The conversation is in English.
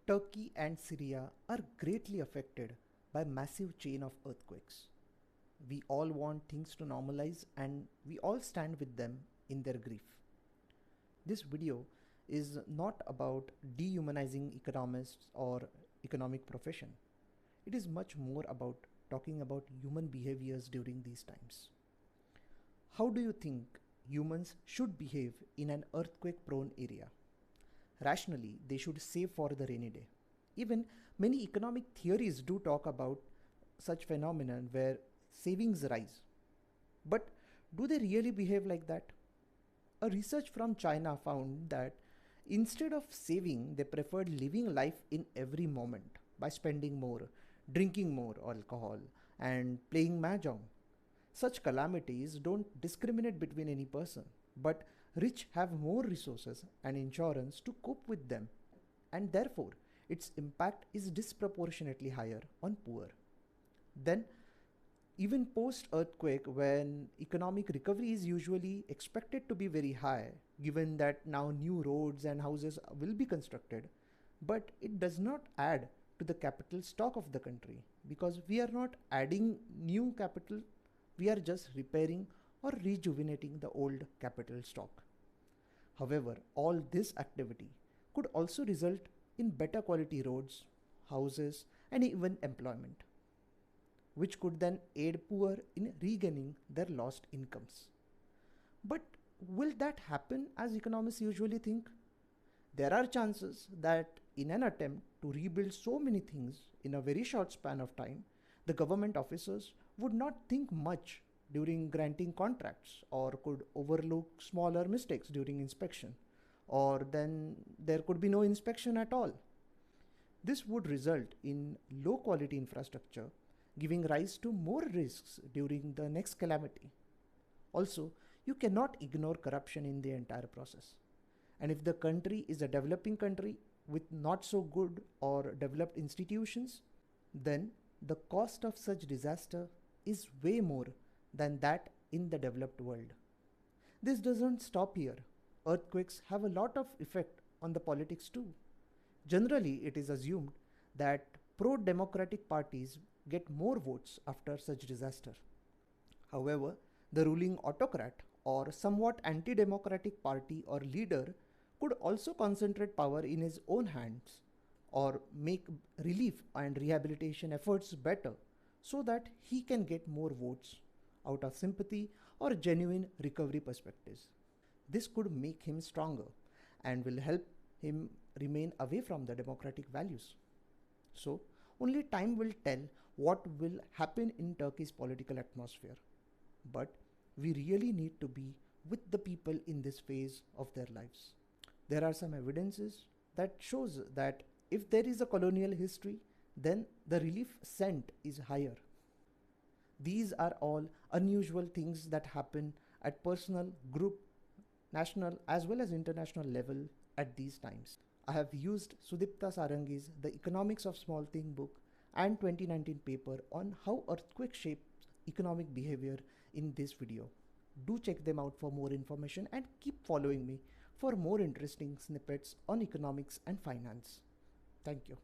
Turkey and Syria are greatly affected by massive chain of earthquakes. We all want things to normalize and we all stand with them in their grief. This video is not about dehumanizing economists or economic profession. It is much more about talking about human behaviors during these times. How do you think humans should behave in an earthquake prone area? Rationally, they should save for the rainy day. Even many economic theories do talk about such phenomenon where savings rise. But do they really behave like that? A research from China found that instead of saving, they preferred living life in every moment by spending more, drinking more alcohol, and playing mahjong. Such calamities don't discriminate between any person, but rich have more resources and insurance to cope with them, and therefore its impact is disproportionately higher on poor. Then, even post earthquake, when economic recovery is usually expected to be very high, given that now new roads and houses will be constructed, but it does not add to the capital stock of the country because we are not adding new capital, we are just repairing or rejuvenating the old capital stock. However, all this activity could also result in better quality roads, houses, and even employment, which could then aid poor in regaining their lost incomes. But will that happen as economists usually think? There are chances that in an attempt to rebuild so many things in a very short span of time, the government officers would not think much during granting contracts or could overlook smaller mistakes during inspection, or then there could be no inspection at all. This would result in low quality infrastructure, giving rise to more risks during the next calamity. Also, you cannot ignore corruption in the entire process. And if the country is a developing country with not so good or developed institutions, then the cost of such disaster is way more than that in the developed world. This doesn't stop here. Earthquakes have a lot of effect on the politics too. Generally, it is assumed that pro-democratic parties get more votes after such disaster. However, the ruling autocrat or somewhat anti-democratic party or leader could also concentrate power in his own hands or make relief and rehabilitation efforts better so that he can get more votes out of sympathy or genuine recovery perspectives. This could make him stronger and will help him remain away from the democratic values. So, only time will tell what will happen in Turkey's political atmosphere. But we really need to be with the people in this phase of their lives. There are some evidences that shows that if there is a colonial history, then the relief sent is higher. These are all unusual things that happen at personal, group, national as well as international level at these times. I have used Sudipta Sarangi's The Economics of Small Thing book and 2019 paper on how earthquake shapes economic behavior in this video. Do check them out for more information and keep following me for more interesting snippets on economics and finance. Thank you.